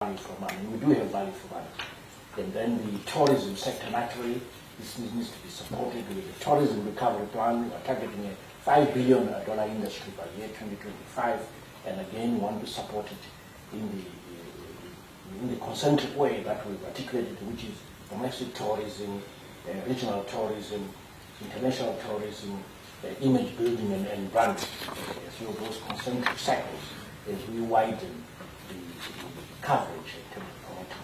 value for money. We do have value for money. And then the tourism sector, naturally, this needs to be supported with the tourism recovery plan. We are targeting a $5 billion industry by the year 2025, and again, we want to support it in the concentric way that we've articulated, which is domestic tourism, regional tourism, international tourism, image building and branding. So those concentric cycles as we widen the coverage in terms of promoting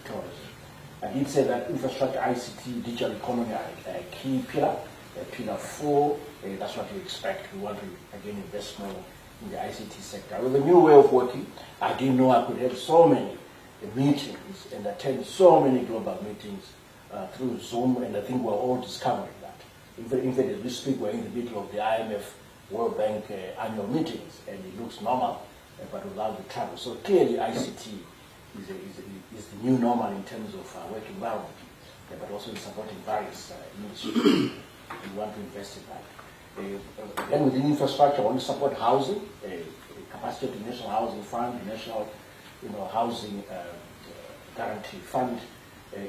tourism. I did say that infrastructure, ICT, digital economy are a key pillar. Pillar 4, that's what we expect. We want to, again, invest more in the ICT sector. With a new way of working, I didn't know I could have so many meetings and attend so many global meetings through Zoom, and I think we're all discovering that. In fact, as we speak, we're in the middle of the IMF World Bank annual meetings, and it looks normal, but without the travel. So clearly, ICT is the new normal in terms of work environment, but also in supporting various industries. We want to invest in that. Then within infrastructure, we want to support housing, capacity of the National Housing Fund, the National Housing Guarantee Fund,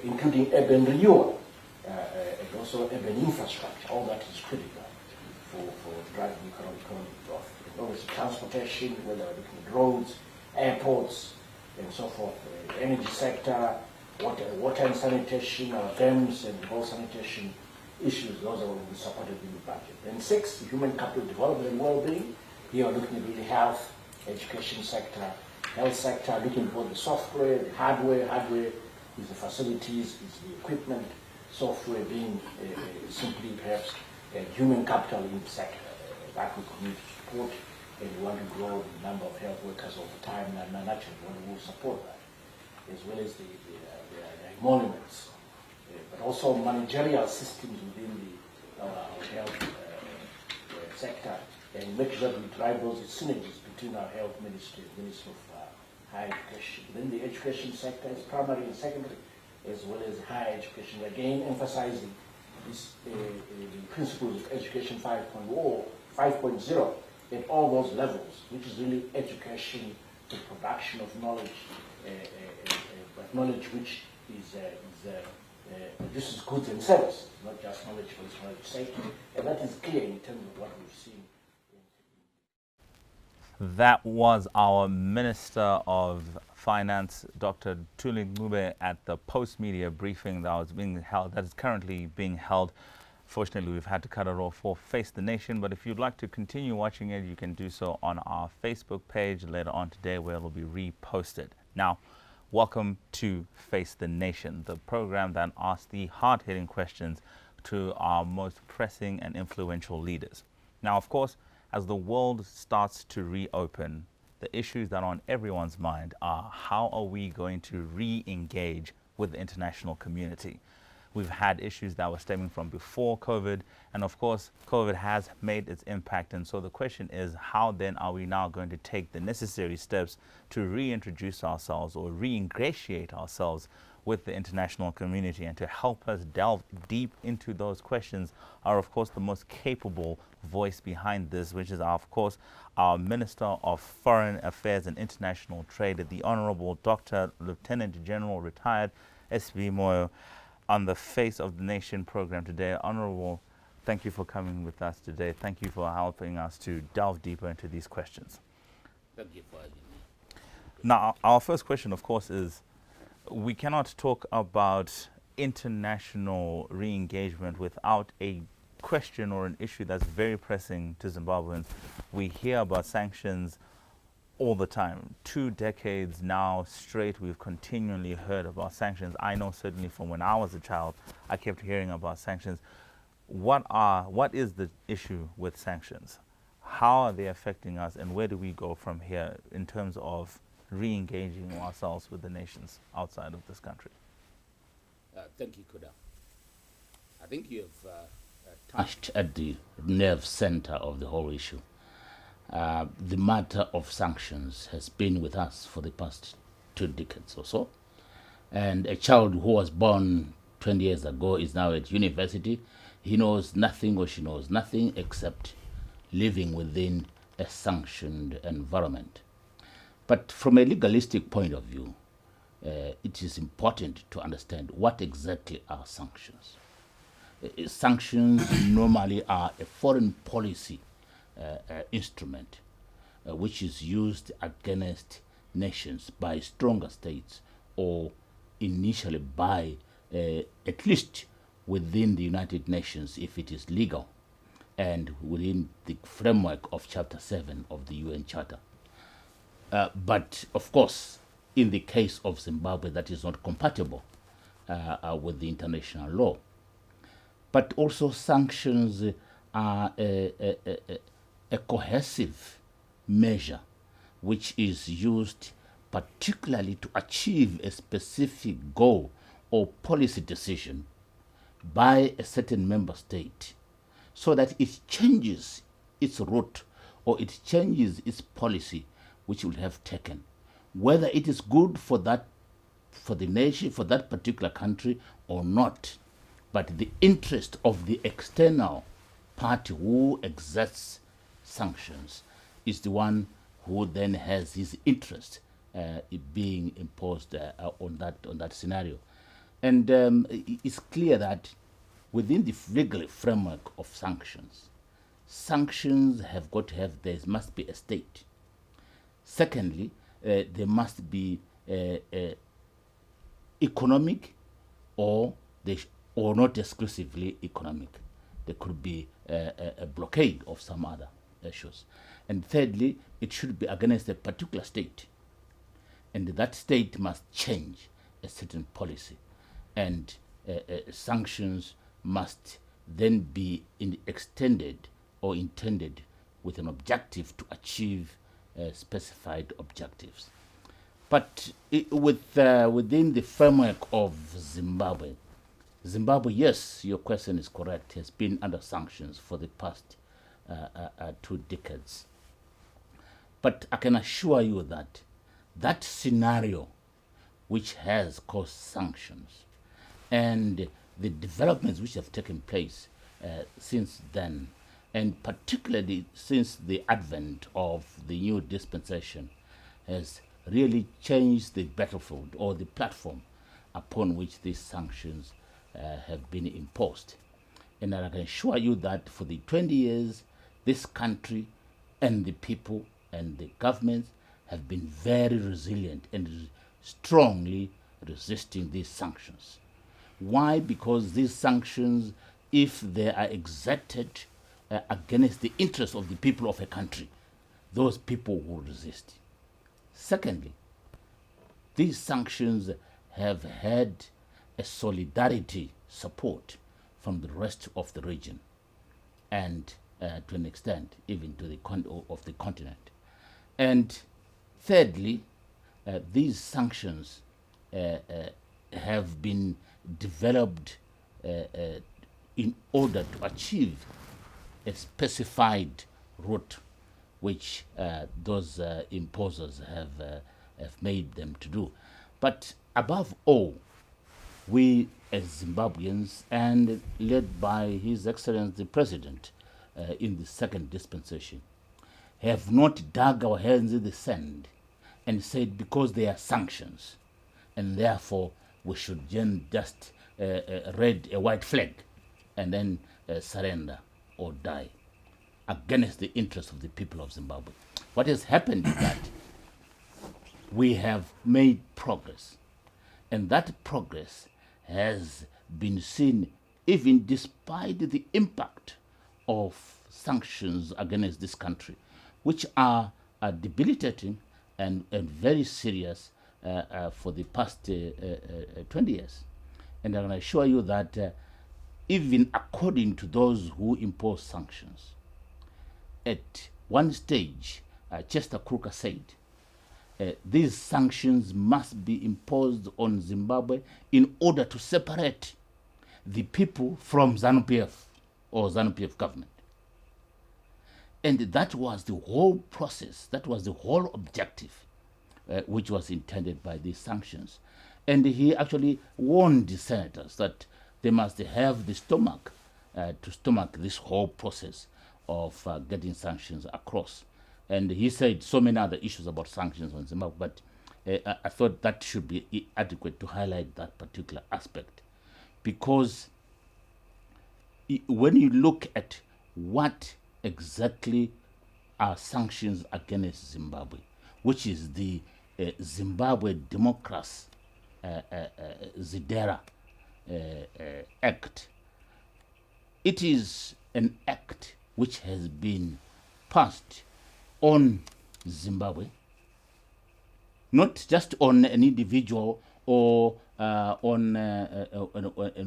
including urban renewal and also urban infrastructure. All that is critical for driving economic growth. And obviously transportation, whether we're looking at roads, airports, and so forth, energy sector, water and sanitation, dams and all sanitation issues, those are will be supported in the budget. Then 6, human capital development and well-being. Here we're looking at really health, education sector, health sector, looking for the software, the hardware. Hardware is the facilities, is the equipment, software being simply perhaps human capital in the sector. That we continue to support, and we want to grow the number of health workers over time, and naturally we will support that, as well as the emoluments. But also managerial systems within our health sector, and make sure that we drive those synergies between our health ministry and Ministry of Higher Education. Then the education sector is primary and secondary, as well as higher education. Again, emphasizing this, the principles of education 5.0, at all those levels, which is really education, the production of knowledge, but knowledge which produces goods and services, not just knowledge for its knowledge sake. And that is clear in terms of what we've seen. That was our Minister of Finance, Dr. Thuli Ncube, at the post-media briefing that was being held, that is currently being held. Fortunately, we've had to cut it off for Face the Nation, but if you'd like to continue watching it, you can do so on our Facebook page later on today, where it'll be reposted. Now, welcome to Face the Nation, the program that asks the hard-hitting questions to our most pressing and influential leaders. Now, of course, as the world starts to reopen, the issues that are on everyone's mind are how are we going to re-engage with the international community? We've had issues that were stemming from before COVID, and of course, COVID has made its impact. And so the question is, how then are we now going to take the necessary steps to reintroduce ourselves or re-ingratiate ourselves with the international community? And to help us delve deep into those questions are, of course, the most capable voice behind this, which is, of course, our Minister of Foreign Affairs and International Trade, the Honorable Dr. Lieutenant General Retired Sibusiso Moyo, on the Face of the Nation program today. Honorable, thank you for coming with us today. Thank you for helping us to delve deeper into these questions. Thank you for having me. Now, our first question, of course, is we cannot talk about international re-engagement without a question or an issue that's very pressing to Zimbabweans. We hear about sanctions all the time. 2 decades now straight, we've continually heard about sanctions. I know certainly from when I was a child, I kept hearing about sanctions. What is the issue with sanctions? How are they affecting us, and where do we go from here in terms of re-engaging ourselves with the nations outside of this country? Thank you, Kuda. I think you have touched at the nerve center of the whole issue. The matter of sanctions has been with us for the past 2 decades or so. And a child who was born 20 years ago is now at university. He knows nothing, or she knows nothing, except living within a sanctioned environment. But from a legalistic point of view, it is important to understand what exactly are sanctions. Sanctions normally are a foreign policy instrument which is used against nations by stronger states, or initially by at least within the United Nations if it is legal, and within the framework of Chapter 7 of the UN Charter. But of course, in the case of Zimbabwe, that is not compatible with the international law. But also sanctions are a cohesive measure which is used particularly to achieve a specific goal or policy decision by a certain member state, so that it changes its route or it changes its policy which it will have taken, whether it is good for that, for the nation, for that particular country or not. But the interest of the external party who exerts sanctions is the one who then has his interest being imposed on that scenario. And it's clear that within the legal framework of sanctions, sanctions have got to have, there must be a state. Secondly, there must be economic, or not exclusively economic. There could be a blockade of some other issues. And thirdly, it should be against a particular state. And that state must change a certain policy. And sanctions must then be extended or intended with an objective to achieve specified objectives. But within the framework of Zimbabwe, yes, your question is correct, has been under sanctions for the past 2 decades. But I can assure you that that scenario which has caused sanctions and the developments which have taken place since then, and particularly since the advent of the new dispensation, has really changed the battlefield or the platform upon which these sanctions have been imposed. And I can assure you that for the 20 years, this country and the people and the governments have been very resilient and strongly resisting these sanctions. Why? Because these sanctions, if they are exerted against the interests of the people of a country, those people will resist. Secondly, these sanctions have had a solidarity support from the rest of the region, and to an extent even to the continent. And thirdly, these sanctions have been developed in order to achieve a specified route which those imposers have made them to do. But above all, we as Zimbabweans, and led by His Excellency the President in the second dispensation, have not dug our hands in the sand and said because they are sanctions and therefore we should just raise a white flag and then surrender or die against the interests of the people of Zimbabwe. What has happened is that we have made progress, and that progress has been seen even despite the impact of sanctions against this country, which are debilitating and very serious for the past 20 years. And I can assure you that even according to those who impose sanctions, at one stage, Chester Kruger said, these sanctions must be imposed on Zimbabwe in order to separate the people from ZANU-PF or ZANU-PF government. And that was the whole process, that was the whole objective which was intended by these sanctions. And he actually warned the senators that they must have the stomach to stomach this whole process of getting sanctions across. And he said so many other issues about sanctions on Zimbabwe, but I thought that should be adequate to highlight that particular aspect, because when you look at what exactly are sanctions against Zimbabwe, which is the Zimbabwe Democracy ZIDERA Act, it is an act which has been passed on Zimbabwe, not just on an individual or on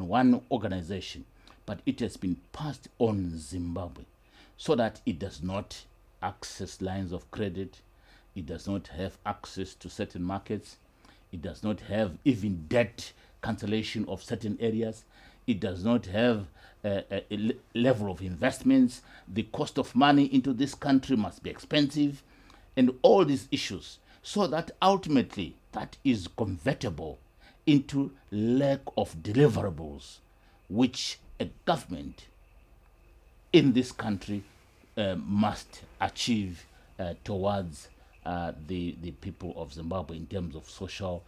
one organization, but it has been passed on Zimbabwe so that it does not access lines of credit, it does not have access to certain markets, it does not have even debt cancellation of certain areas, it does not have a level of investments, the cost of money into this country must be expensive, and all these issues, so that ultimately that is convertible into lack of deliverables which a government in this country must achieve towards the people of Zimbabwe in terms of social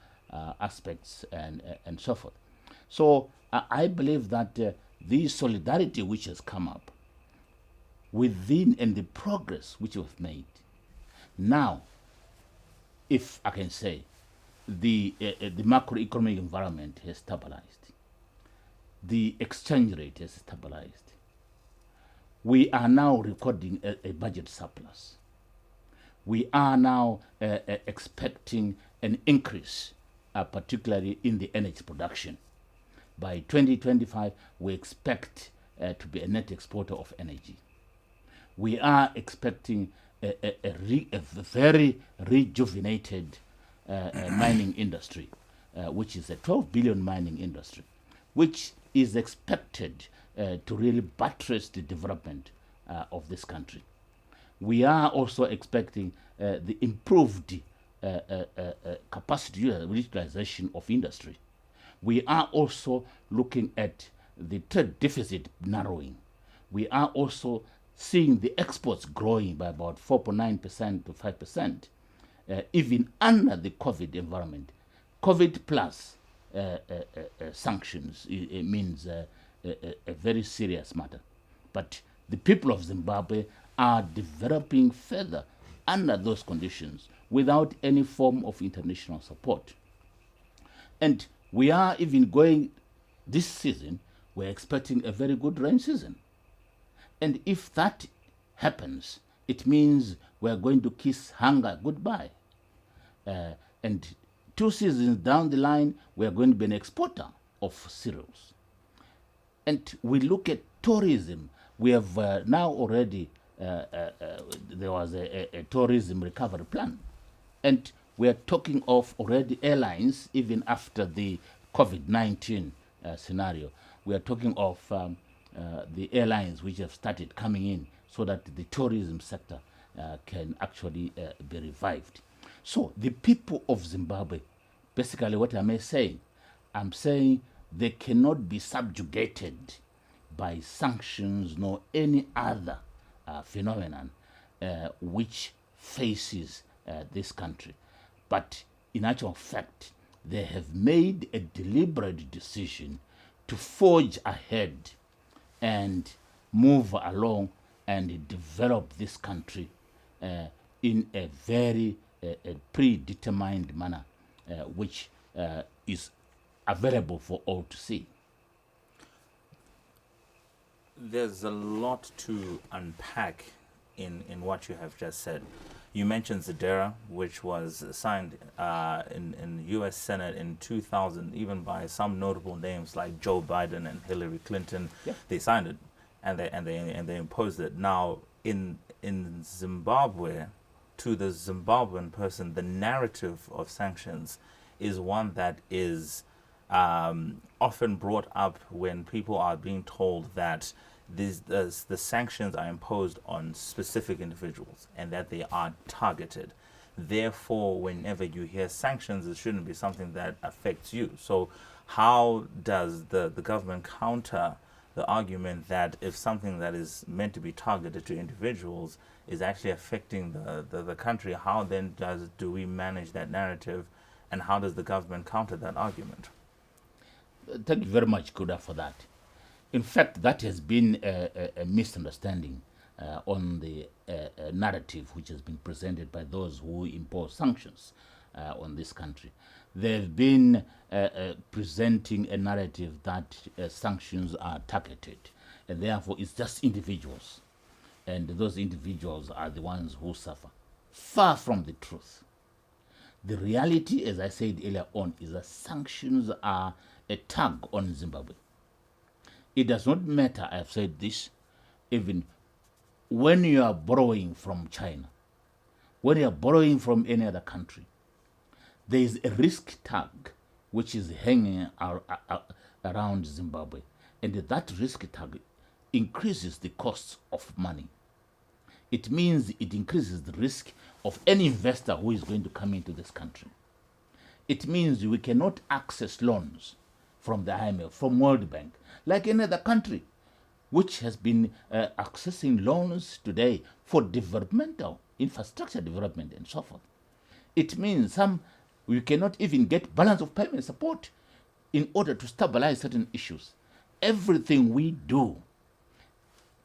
aspects and so forth. So I believe that the solidarity which has come up within and the progress which we've made now, if I can say, the macroeconomic environment has stabilized, the exchange rate has stabilized. We are now recording a budget surplus. We are now expecting an increase, particularly in the energy production. By 2025, we expect to be a net exporter of energy. We are expecting a very rejuvenated mining industry, which is a 12 billion mining industry, which is expected to really buttress the development of this country. We are also expecting the improved capacity utilization of industry. We are also looking at the trade deficit narrowing. We are also seeing the exports growing by about 4.9% to 5%, even under the COVID environment. COVID plus sanctions means a very serious matter. But the people of Zimbabwe are developing further under those conditions without any form of international support. And we are even going, this season, we're expecting a very good rain season. And if that happens, it means we're going to kiss hunger goodbye. And 2 seasons down the line, we're going to be an exporter of cereals. And we look at tourism. We have now already, there was a tourism recovery plan. And we are talking of already airlines, even after the COVID-19 scenario. We are talking of the airlines which have started coming in so that the tourism sector can actually be revived. So the people of Zimbabwe, basically what am I saying? I'm saying they cannot be subjugated by sanctions nor any other phenomenon which faces this country. But in actual fact, they have made a deliberate decision to forge ahead and move along and develop this country in a very predetermined manner, which is available for all to see. There's a lot to unpack in what you have just said. You mentioned ZIDERA, which was signed in U.S. Senate in 2000, even by some notable names like Joe Biden and Hillary Clinton. Yeah. They signed it, and they imposed it. Now in Zimbabwe, to the Zimbabwean person, the narrative of sanctions is one that is often brought up when people are being told that the sanctions are imposed on specific individuals and that they are targeted. Therefore, whenever you hear sanctions, it shouldn't be something that affects you. So how does the government counter the argument that if something that is meant to be targeted to individuals is actually affecting the country, how then do we manage that narrative And how does the government counter that argument? Thank you very much, Kuda, for that. In fact, that has been a misunderstanding on the narrative which has been presented by those who impose sanctions on this country. They've been presenting a narrative that sanctions are targeted, and therefore it's just individuals, and those individuals are the ones who suffer. Far from the truth. The reality, as I said earlier on, is that sanctions are a tug on Zimbabwe. It does not matter, I have said this, even when you are borrowing from China, when you are borrowing from any other country, there is a risk tag which is hanging around Zimbabwe, and that risk tag increases the costs of money. It means it increases the risk of any investor who is going to come into this country. It means we cannot access loans from the IMF, from World Bank, like any other country, which has been accessing loans today for developmental, infrastructure development, and so forth. It means we cannot even get balance of payment support in order to stabilize certain issues. Everything we do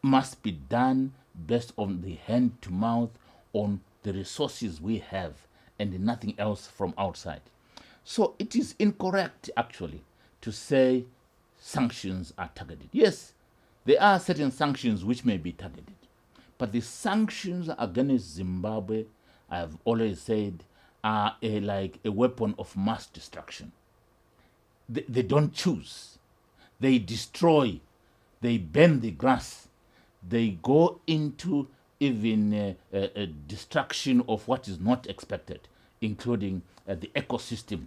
must be done based on the hand to mouth, on the resources we have, and nothing else from outside. So it is incorrect, actually, to say sanctions are targeted. Yes, there are certain sanctions which may be targeted, but the sanctions against Zimbabwe, I have always said, are like a weapon of mass destruction. They don't choose. They destroy. They burn the grass. They go into even a destruction of what is not expected, including the ecosystem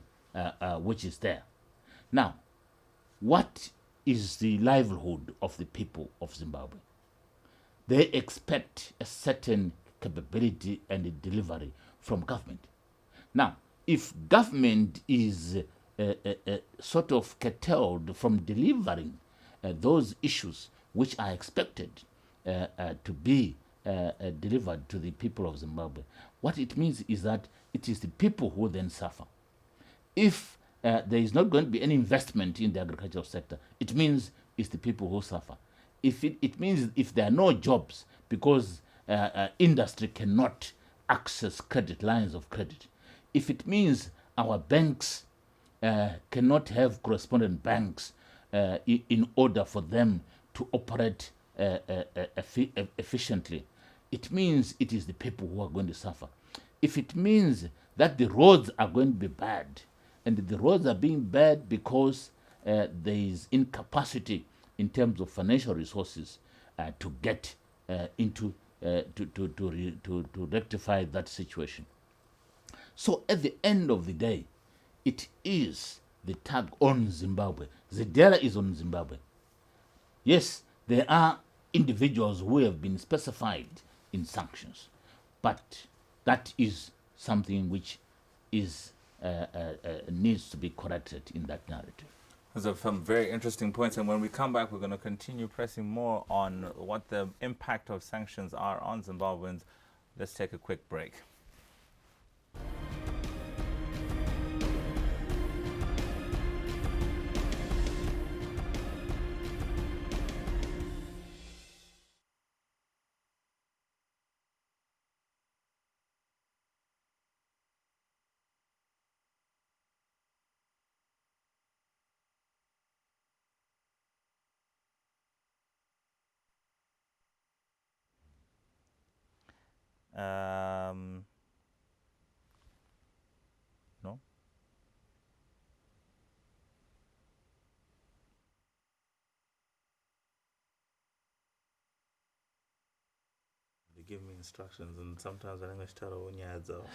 which is there. Now, what is the livelihood of the people of Zimbabwe? They expect a certain capability and delivery from government. Now, if government is sort of curtailed from delivering those issues which are expected to be delivered to the people of Zimbabwe, what it means is that it is the people who then suffer. If there is not going to be any investment in the agricultural sector, it means it's the people who suffer. It means if there are no jobs because industry cannot access credit, lines of credit, if it means our banks cannot have correspondent banks in order for them to operate efficiently, it means it is the people who are going to suffer. If it means that the roads are going to be bad, and the roads are being bad because there is incapacity in terms of financial resources to get into to rectify that situation. So at the end of the day, it is the tag on Zimbabwe. Zedela is on Zimbabwe. Yes, there are individuals who have been specified in sanctions, but that is something which is needs to be corrected in that narrative. Those are some very interesting points, and when we come back, we're going to continue pressing more on what the impact of sanctions are on Zimbabweans. Let's take a quick break. No? They give me instructions, and sometimes I'm going to tell when you heads up.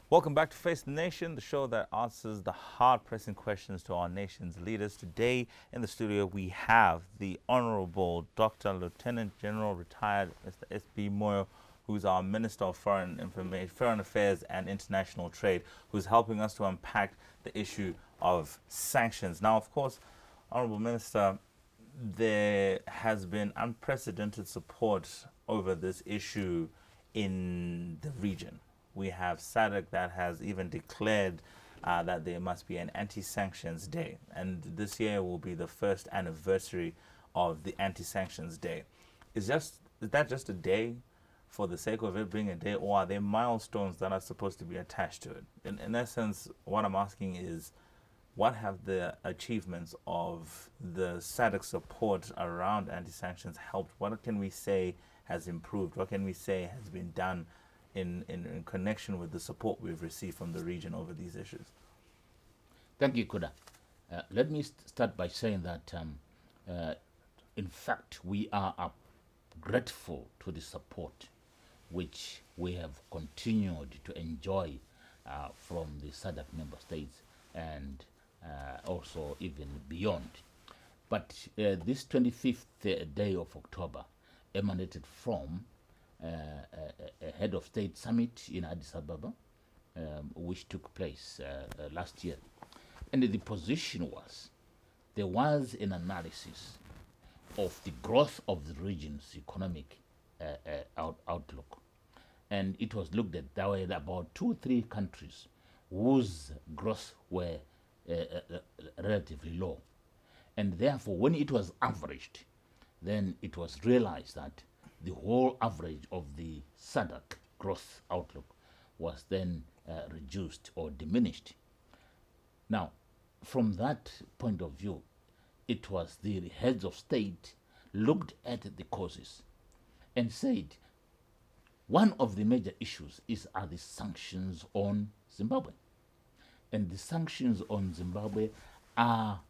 Welcome back to Face the Nation, the show that answers the hard-pressing questions to our nation's leaders. Today in the studio we have the Honorable Dr. Lieutenant General Retired Mr. S.B. Moyo, who's our Minister of Foreign Affairs and International Trade, who's helping us to unpack the issue of sanctions. Now, of course, Honorable Minister, there has been unprecedented support over this issue in the region. We have SADC that has even declared that there must be an anti-sanctions day. And this year will be the first anniversary of the anti-sanctions day. Is that just a day for the sake of it being a day, or are there milestones that are supposed to be attached to it? In essence, what I'm asking is, what have the achievements of the SADC support around anti-sanctions helped? What can we say has improved? What can we say has been done in connection with the support we've received from the region over these issues? Thank you, Kuda. Let me start by saying that, in fact, we are grateful to the support which we have continued to enjoy from the SADC member states and also even beyond. But this 25th day of October emanated from a head of state summit in Addis Ababa, which took place last year. And the position was, there was an analysis of the growth of the region's economic outlook. And it was looked at, there were about 2 or 3 countries whose growth were relatively low. And therefore, when it was averaged, then it was realized that the whole average of the SADC growth outlook was then reduced or diminished. Now, from that point of view, it was the heads of state looked at the causes and said, one of the major issues are the sanctions on Zimbabwe. And the sanctions on Zimbabwe are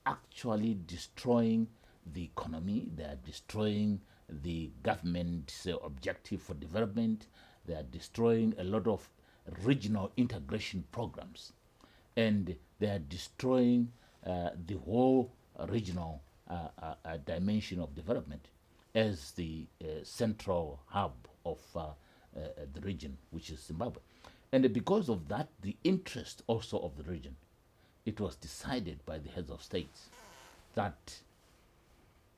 actually destroying the economy, they are destroying the government's objective for development, they are destroying a lot of regional integration programs, and they are destroying the whole regional dimension of development as the central hub of the region, which is Zimbabwe. And because of that, the interest also of the region, it was decided by the heads of states that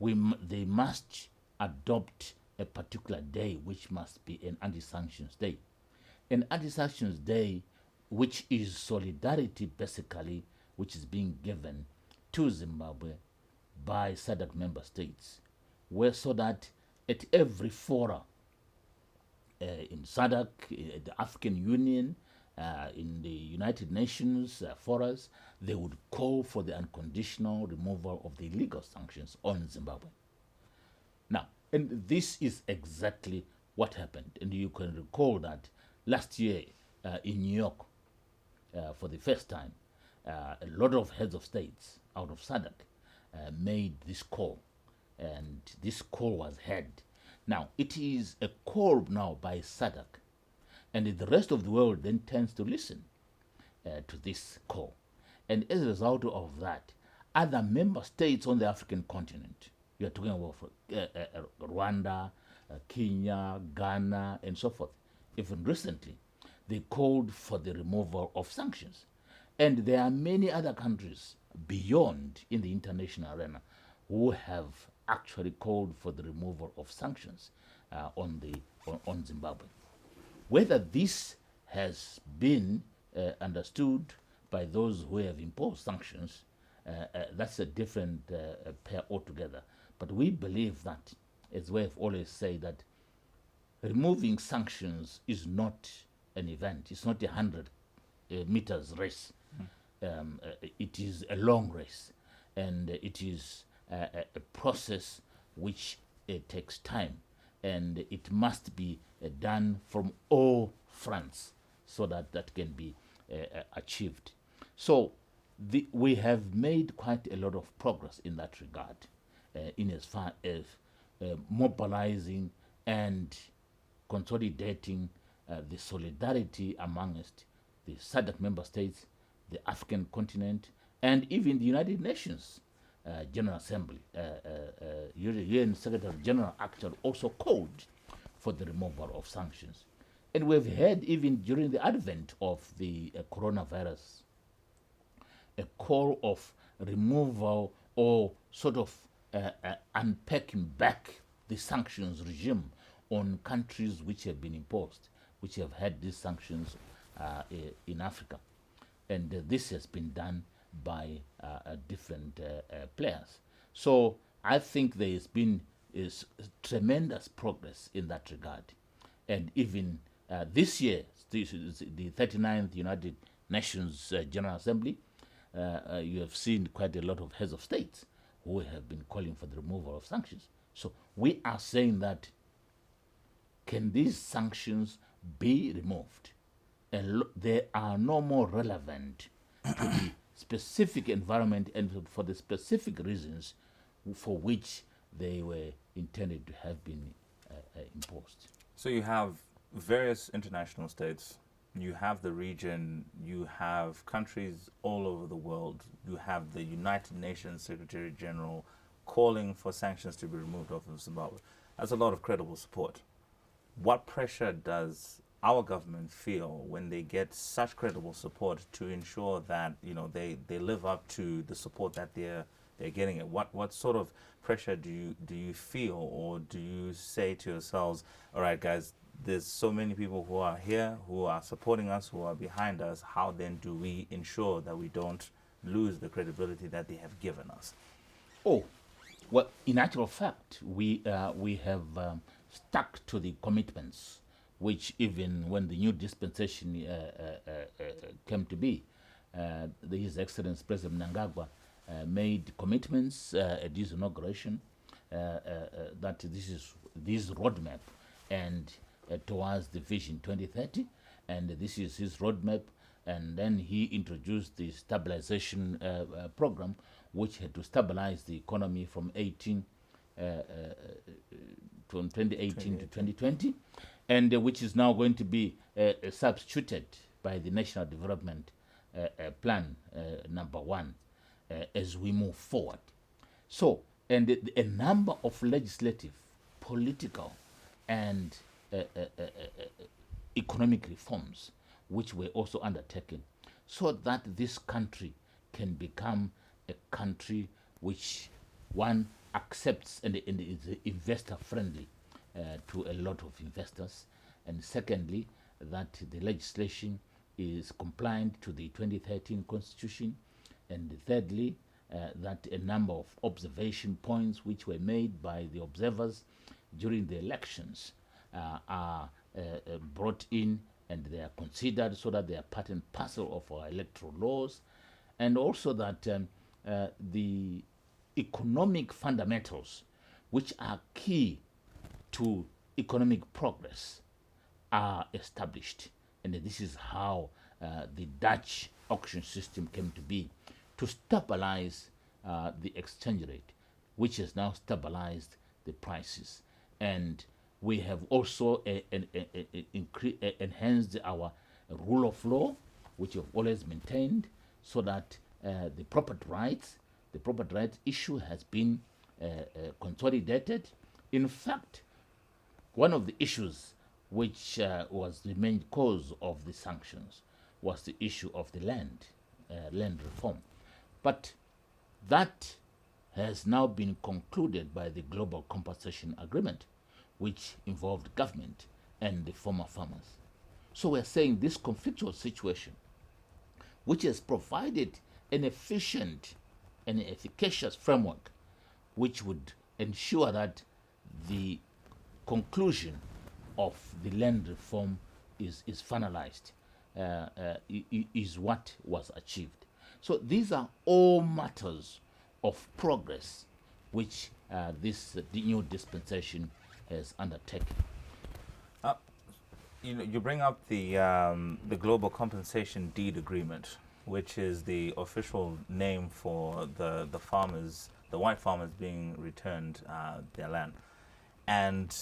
they must adopt a particular day which must be an anti-sanctions day. An anti-sanctions day which is solidarity basically, which is being given to Zimbabwe by SADC member states, where so that at every fora, in SADC, the African Union, in the United Nations forums, they would call for the unconditional removal of the illegal sanctions on Zimbabwe. Now, and this is exactly what happened. And you can recall that last year in New York, for the first time, a lot of heads of states out of SADC made this call, and this call was heard. Now, it is a call now by SADC, and the rest of the world then tends to listen to this call. And as a result of that, other member states on the African continent, we are talking about Rwanda, Kenya, Ghana, and so forth, even recently, they called for the removal of sanctions. And there are many other countries beyond in the international arena who have actually called for the removal of sanctions on Zimbabwe. Whether this has been understood by those who have imposed sanctions, that's a different pair altogether. But we believe that, as we have always said, that removing sanctions is not an event. It's not a 100 meters race. It is a long race, and it is a process which takes time, and it must be done from all fronts so that that can be achieved. So we have made quite a lot of progress in that regard, in as far as mobilizing and consolidating the solidarity amongst the SADC member states, the African continent, and even the United Nations General Assembly. UN Secretary General actually also called for the removal of sanctions. And we've heard even during the advent of the coronavirus a call of removal or sort of unpacking back the sanctions regime on countries which have been imposed, which have had these sanctions in Africa. And this has been done by different players. So I think there has been tremendous progress in that regard. And even this year, the 39th United Nations General Assembly, you have seen quite a lot of heads of states who have been calling for the removal of sanctions. So we are saying that can these sanctions be removed? And they are no more relevant to the specific environment and for the specific reasons for which they were intended to have been imposed. So you have various international states, you have the region, you have countries all over the world, you have the United Nations Secretary General calling for sanctions to be removed off of Zimbabwe. That's a lot of credible support. What pressure does our government feel when they get such credible support to ensure that they live up to the support that they're getting it? What sort of pressure do you feel, or do you say to yourselves, all right guys, there's so many people who are here, who are supporting us, who are behind us, how then do we ensure that we don't lose the credibility that they have given us? Oh, well, in actual fact, we have stuck to the commitments, which even when the new dispensation came to be, His Excellency President Mnangagwa made commitments at his inauguration that this roadmap and towards the Vision 2030, and this is his roadmap. And then he introduced the stabilization program, which had to stabilize the economy from 2018 to 2020, and which is now going to be substituted by the National Development Plan number 1 as we move forward. So, and a number of legislative, political, and economic reforms which were also undertaken so that this country can become a country which one accepts and is investor friendly to a lot of investors, and secondly that the legislation is compliant to the 2013 constitution, and thirdly that a number of observation points which were made by the observers during the elections are brought in and they are considered so that they are part and parcel of our electoral laws, and also that the economic fundamentals which are key to economic progress are established. And this is how the Dutch auction system came to be, to stabilize the exchange rate, which has now stabilized the prices. And we have also enhanced our rule of law, which we have always maintained, so that the property rights issue has been consolidated. In fact, one of the issues which was the main cause of the sanctions was the issue of the land reform. But that has now been concluded by the Global Compensation Agreement, which involved government and the former farmers. So we're saying this conflictual situation, which has provided an efficient and efficacious framework which would ensure that the conclusion of the land reform is finalized, is what was achieved. So these are all matters of progress which the new dispensation has undertaken. You bring up the Global Compensation Deed Agreement, which is the official name for the farmers, the white farmers being returned their land. And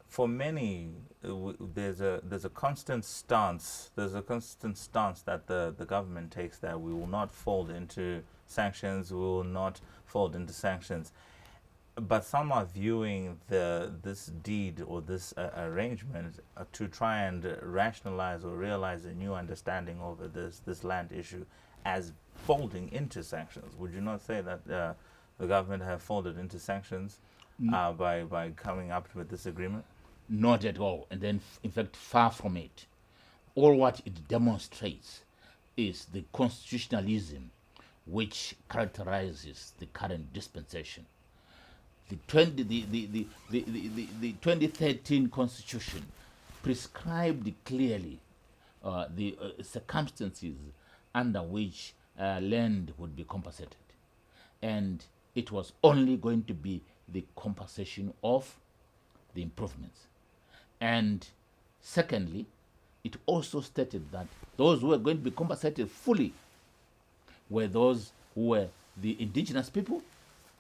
for many, there's a constant stance. There's a constant stance that the government takes that we will not fold into sanctions. We will not fold into sanctions. But some are viewing this deed or this arrangement to try and rationalize or realize a new understanding over this land issue as folding into sanctions. Would you not say that the government have folded into sanctions by coming up with this agreement? Not at all. And then, in fact, far from it. All what it demonstrates is the constitutionalism which characterizes the current dispensation. The 2013 Constitution prescribed clearly the circumstances under which land would be compensated. And it was only going to be the compensation of the improvements. And secondly, it also stated that those who were going to be compensated fully were those who were the indigenous people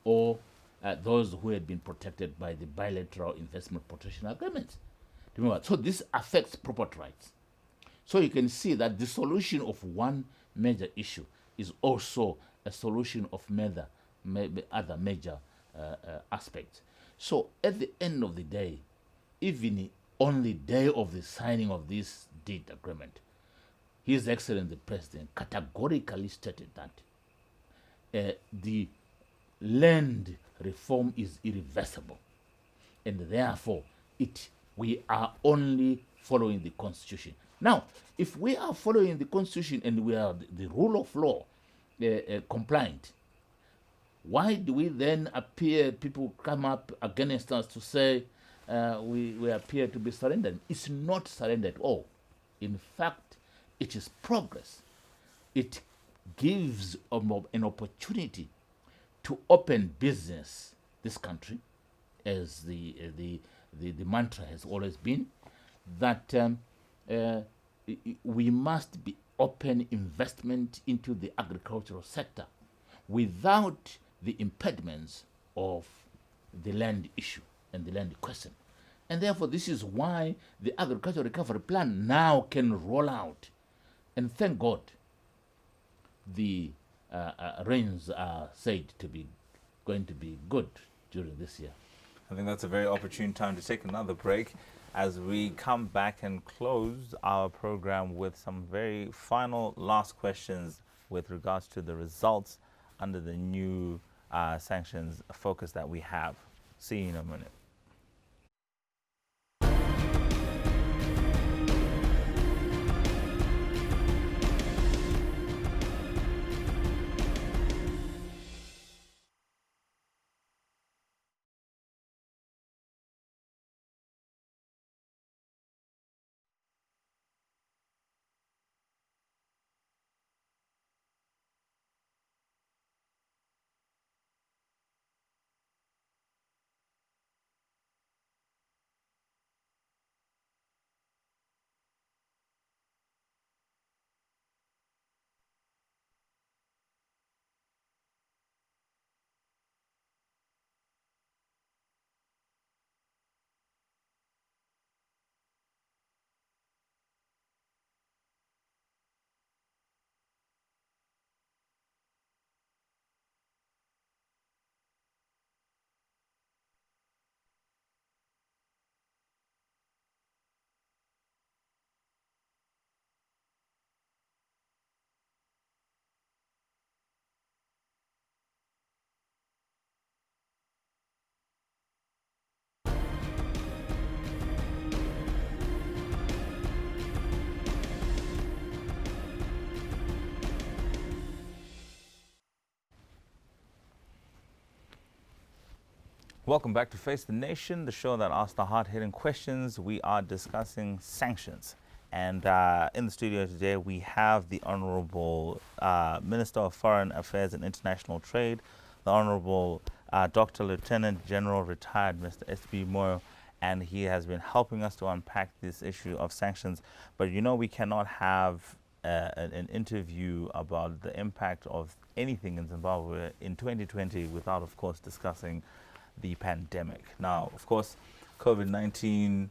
or those who had been protected by the bilateral investment protection agreements. So this affects property rights. So you can see that the solution of one major issue is also a solution of other major aspects. So at the end of the day, even on the day of the signing of this deed agreement, His Excellency the President categorically stated that the land reform is irreversible, and therefore we are only following the Constitution. Now, if we are following the Constitution and we are the rule of law compliant, why do we then appear, people come up against us to say we appear to be surrendered? It's not surrender at all. In fact, it is progress. It gives an opportunity to open business this country, as the mantra has always been, that we must be open investment into the agricultural sector without the impediments of the land issue and the land question. And therefore, this is why the Agricultural Recovery Plan now can roll out. And thank God, the rains are said to be going to be good during this year. I think that's a very opportune time to take another break as we come back and close our program with some very final last questions with regards to the results under the new sanctions focus that we have. See you in a minute. Welcome back to Face the Nation, the show that asks the hard-hitting questions. We are discussing sanctions. And in the studio today, we have the Honorable Minister of Foreign Affairs and International Trade, the Honorable Dr. Lieutenant General Retired Mr. S.B. Moyo, and he has been helping us to unpack this issue of sanctions. But you know, we cannot have an interview about the impact of anything in Zimbabwe in 2020 without, of course, discussing the pandemic. Now, of course, COVID-19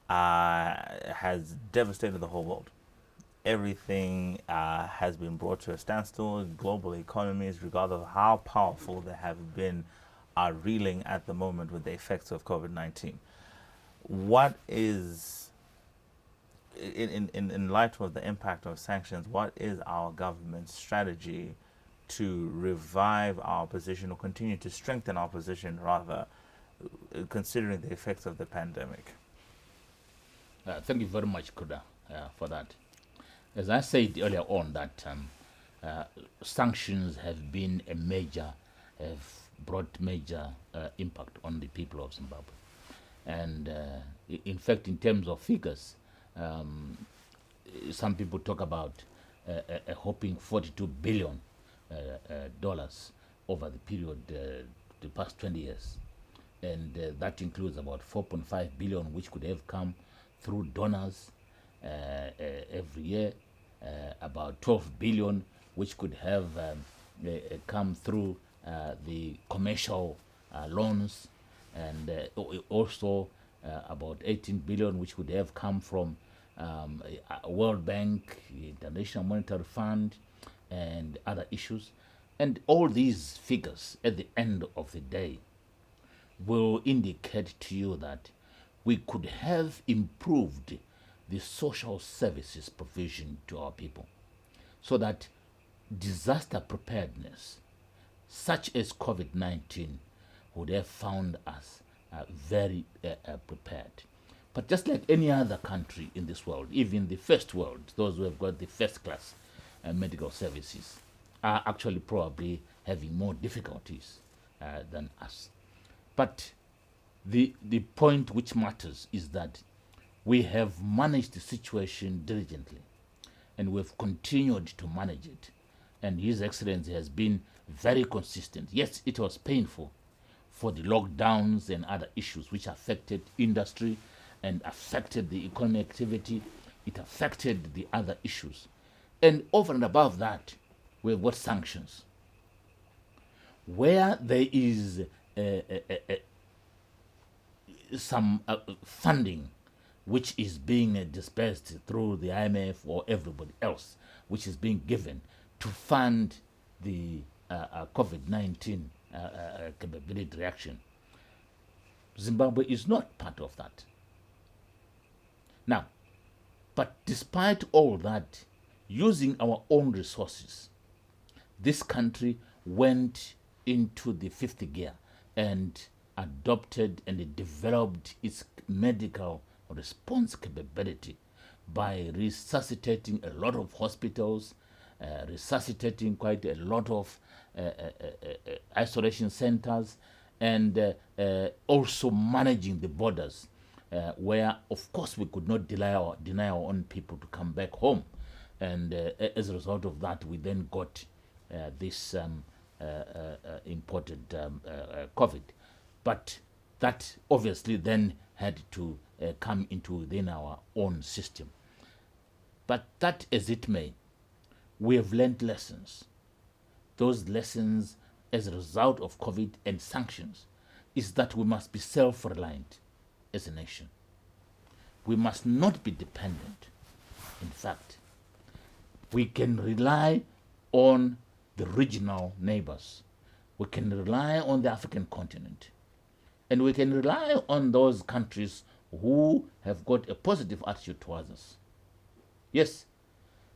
has devastated the whole world. Everything has been brought to a standstill. Global economies, regardless of how powerful they have been, are reeling at the moment with the effects of COVID-19. What is, in light of the impact of sanctions, what is our government's strategy to revive our position or continue to strengthen our position, rather, considering the effects of the pandemic? Thank you very much, Kuda, for that. As I said earlier on, that sanctions have brought major impact on the people of Zimbabwe. And in fact, in terms of figures, some people talk about a whopping $42 billion dollars over the period, the past 20 years. And that includes about 4.5 billion, which could have come through donors every year, about 12 billion, which could have come through the commercial loans, and also about 18 billion, which would have come from World Bank, International Monetary Fund, and other issues. And all these figures at the end of the day will indicate to you that we could have improved the social services provision to our people, so that disaster preparedness, such as COVID-19, would have found us very prepared. But just like any other country in this world, even the first world, those who have got the first class medical services are actually probably having more difficulties than us. But the point which matters is that we have managed the situation diligently, and we've continued to manage it. And His Excellency has been very consistent. Yes, it was painful for the lockdowns and other issues which affected industry and affected the economic activity. It affected the other issues. And over and above that, we've got sanctions. Where there is some funding which is being dispersed through the IMF or everybody else, which is being given to fund the COVID-19 capability reaction, Zimbabwe is not part of that. Now, but despite all that, using our own resources, this country went into the fifth gear and adopted and developed its medical response capability by resuscitating a lot of hospitals, resuscitating quite a lot of isolation centers, and also managing the borders, where, of course, we could not deny our own people to come back home. And as a result of that, we then got this imported COVID. But that obviously then had to come into within our own system. But that as it may, we have learned lessons. Those lessons as a result of COVID and sanctions is that we must be self-reliant as a nation. We must not be dependent. In fact, we can rely on the regional neighbors. We can rely on the African continent. And we can rely on those countries who have got a positive attitude towards us. Yes,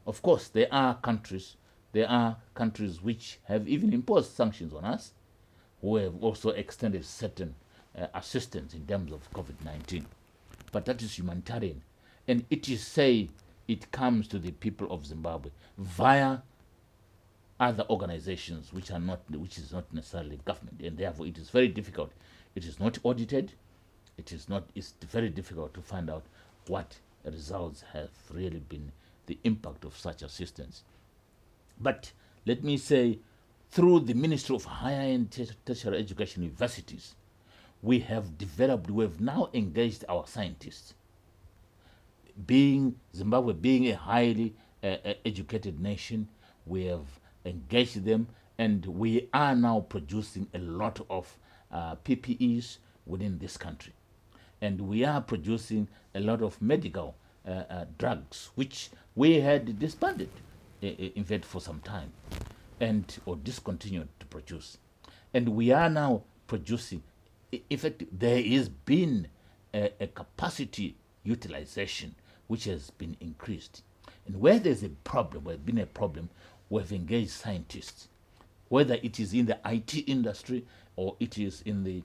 of course, there are countries which have even imposed sanctions on us, who have also extended certain assistance in terms of COVID-19. But that is humanitarian. And it comes to the people of Zimbabwe via other organizations which is not necessarily government, and therefore it is very difficult. It is not audited. It's very difficult to find out what results have really been the impact of such assistance. But let me say, through the Ministry of Higher and Tertiary Education Universities, we have now engaged our scientists. Zimbabwe being a highly educated nation, we have engaged them, and we are now producing a lot of PPEs within this country. And we are producing a lot of medical drugs, which we had disbanded, in fact, for some time, or discontinued to produce. And we are now producing. In fact, there has been a capacity utilization which has been increased. And where there's a problem, where there's been a problem, we've engaged scientists, whether it is in the IT industry or it is in the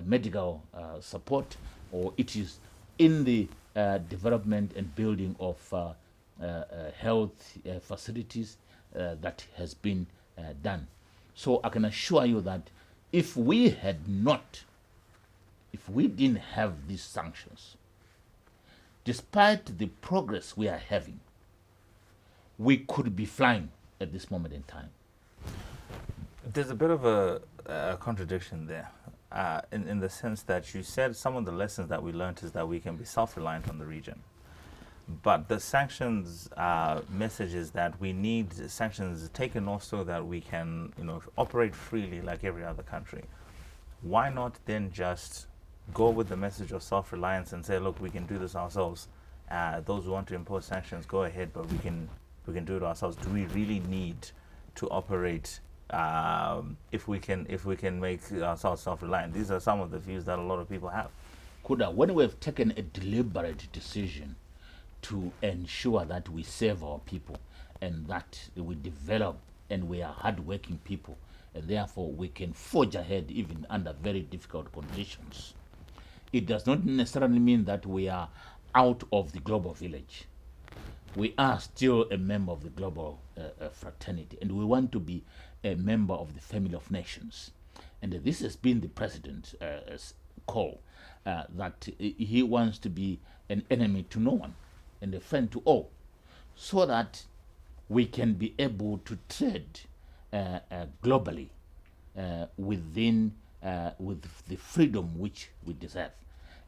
medical support, or it is in the development and building of health facilities that has been done. So I can assure you that if we didn't have these sanctions, despite the progress we are having, we could be flying at this moment in time. There's a bit of a contradiction there, in the sense that you said some of the lessons that we learned is that we can be self-reliant on the region. But the sanctions message is that we need sanctions taken off so that we can, operate freely like every other country. Why not then just go with the message of self-reliance and say, look, we can do this ourselves. Those who want to impose sanctions, go ahead, but we can do it ourselves. Do we really need to operate if we can make ourselves self-reliant? These are some of the views that a lot of people have. Kuda, when we have taken a deliberate decision to ensure that we save our people and that we develop and we are hardworking people, and therefore we can forge ahead even under very difficult conditions, it does not necessarily mean that we are out of the global village. We are still a member of the global fraternity, and we want to be a member of the family of nations. And this has been the president's call, that he wants to be an enemy to no one and a friend to all, so that we can be able to trade globally with the freedom which we deserve.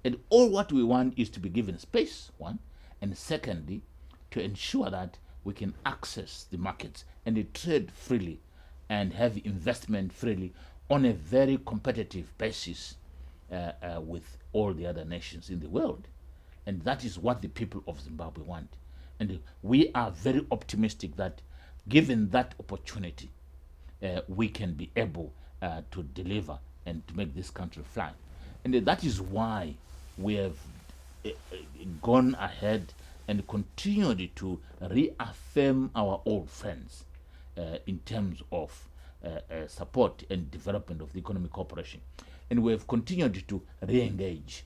And all what we want is to be given space, one, and secondly, to ensure that we can access the markets and trade freely and have investment freely on a very competitive basis with all the other nations in the world. And that is what the people of Zimbabwe want. And we are very optimistic that given that opportunity, we can be able to deliver and to make this country fly. And that is why we have gone ahead and continued to reaffirm our old friends in terms of support and development of the economic cooperation. And we have continued to re-engage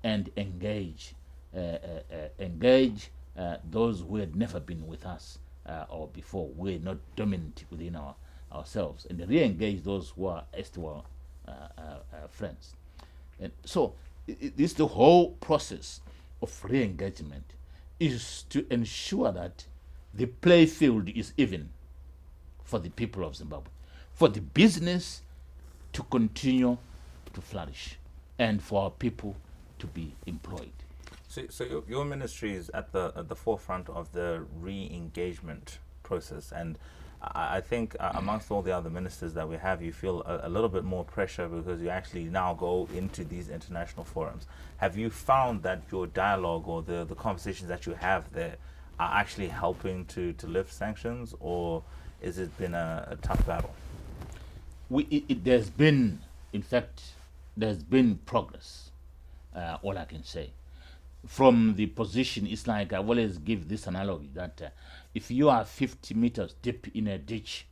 and engage those who had never been with us or before. We're not dominant within ourselves, and re-engage those who are estival friends. And so this the whole process of re-engagement is to ensure that the play field is even for the people of Zimbabwe, for the business to continue to flourish, and for our people to be employed. So your ministry is at the forefront of the re-engagement process, and I think amongst all the other ministers that we have, you feel a little bit more pressure because you actually now go into these international forums. Have you found that your dialogue or the conversations that you have there are actually helping to lift sanctions, or has it been a tough battle? There's been, in fact, there's been progress, all I can say. From the position, it's like I always give this analogy that if you are 50 meters deep in a ditch,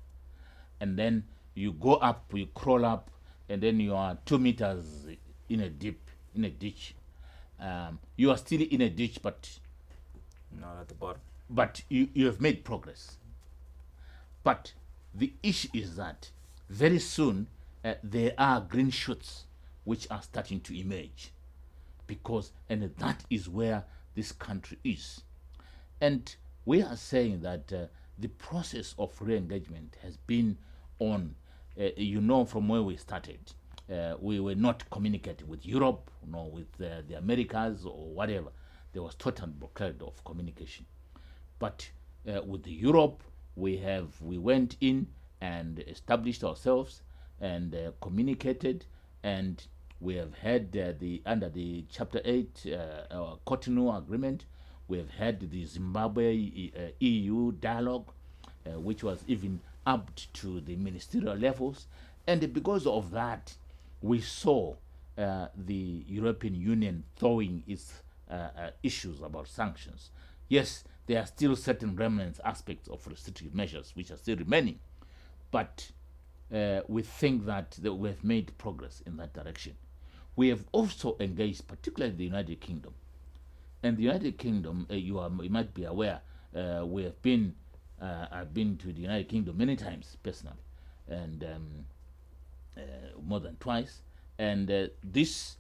and then you go up, you crawl up, and then you are 2 meters in a ditch, you are still in a ditch, but not at the bottom. But you have made progress. But the issue is that very soon there are green shoots which are starting to emerge, and that is where this country is. And we are saying that the process of re-engagement has been on, from where we started. We were not communicating with Europe, nor with the Americas or whatever. There was total blockade of communication. But with Europe, we went in and established ourselves and communicated, and We have had under the Chapter 8 Cotonou Agreement, we have had the Zimbabwe EU dialogue, which was even up to the ministerial levels. And because of that, we saw the European Union throwing its issues about sanctions. Yes, there are still certain remnants aspects of restrictive measures which are still remaining, but we think that we have made progress in that direction. We have also engaged, particularly the United Kingdom. And the United Kingdom, you might be aware, we have been, I've been to the United Kingdom many times personally, and more than twice. And this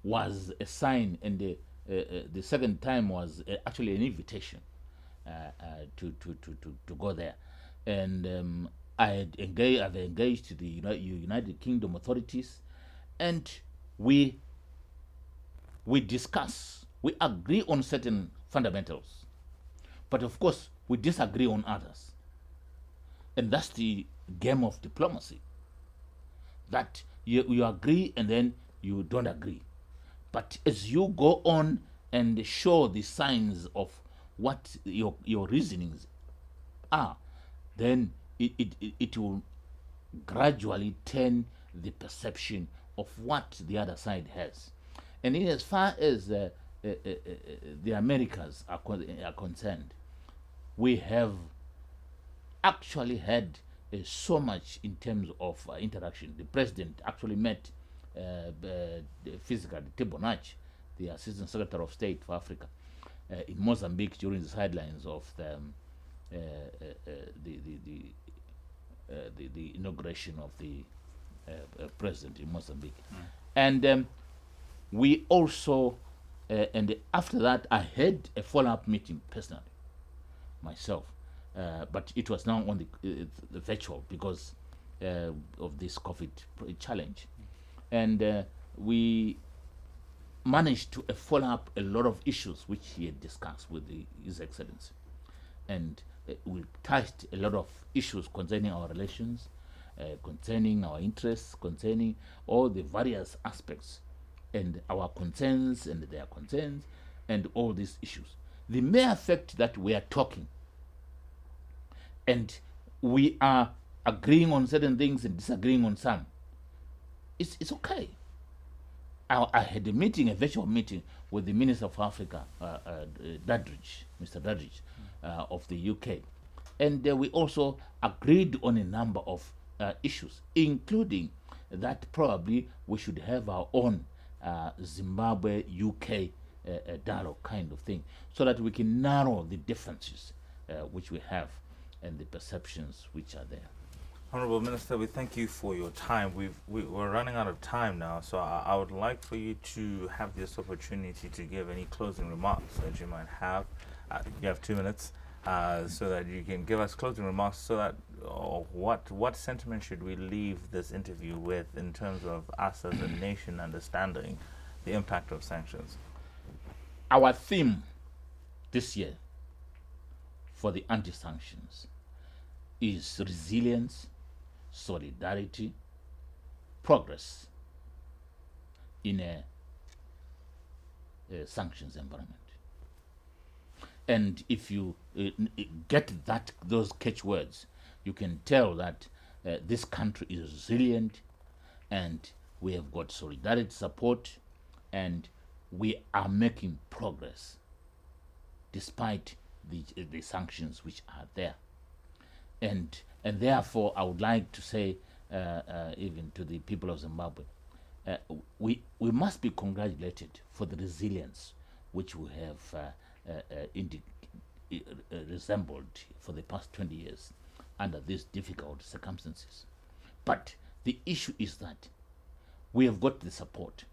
was a sign, and the second time was actually an invitation to go there. And I've engaged the United Kingdom authorities, and we discuss, we agree on certain fundamentals, but of course we disagree on others. And that's the game of diplomacy, that you agree and then you don't agree. But as you go on and show the signs of what your reasonings are, then it will gradually turn the perception of what the other side has. And in as far as the Americas are concerned, we have actually had so much in terms of interaction. The president actually met physically Tebo Nach, the Assistant Secretary of State for Africa, in Mozambique during the sidelines of the inauguration of the president in Mozambique. And we also, and after that, I had a follow-up meeting personally, myself, but it was now on the virtual because of this COVID challenge. And we managed to follow up a lot of issues which he had discussed with His Excellency. And we touched a lot of issues concerning our relations, concerning our interests, concerning all the various aspects, and our concerns and their concerns, and all these issues. The mere fact that we are talking and we are agreeing on certain things and disagreeing on some, it's okay. I had a virtual meeting with the Minister of Africa, Dadridge, Mr. Dadridge, of the UK. And we also agreed on a number of issues, including that probably we should have our own Zimbabwe-UK dialogue kind of thing, so that we can narrow the differences which we have and the perceptions which are there. Honorable Minister, we thank you for your time. We're running out of time now, so I would like for you to have this opportunity to give any closing remarks that you might have. You have 2 minutes, so that you can give us closing remarks, so that what sentiment should we leave this interview with in terms of us as a nation understanding the impact of sanctions? Our theme this year for the anti-sanctions is resilience, solidarity, progress in a sanctions environment. And if you get those catchwords, you can tell that this country is resilient, and we have got solidarity support, and we are making progress despite the sanctions which are there. And therefore, I would like to say, even to the people of Zimbabwe, we must be congratulated for the resilience which we have resembled for the past 20 years under these difficult circumstances. But the issue is that we have got the support,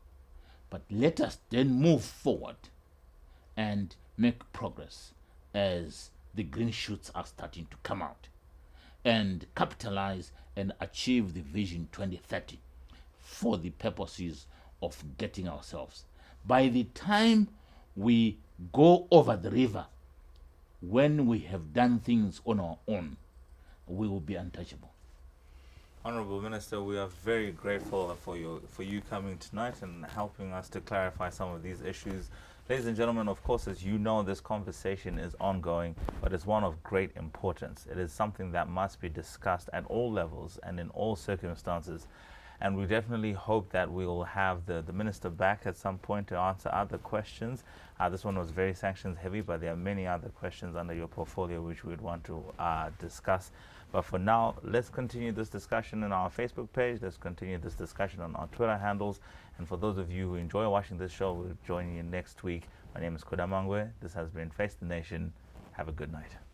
but let us then move forward and make progress as the green shoots are starting to come out, and capitalize and achieve the Vision 2030 for the purposes of getting ourselves. By the time we go over the river, when we have done things on our own, we will be untouchable. Honorable Minister, we are very grateful for you coming tonight and helping us to clarify some of these issues. Ladies and gentlemen, of course, as you know, this conversation is ongoing, but it's one of great importance. It is something that must be discussed at all levels and in all circumstances. And we definitely hope that we will have the minister back at some point to answer other questions. This one was very sanctions heavy, but there are many other questions under your portfolio which we would want to discuss. But for now, let's continue this discussion on our Facebook page. Let's continue this discussion on our Twitter handles. And for those of you who enjoy watching this show, we'll join you next week. My name is Kodamangwe. This has been Face the Nation. Have a good night.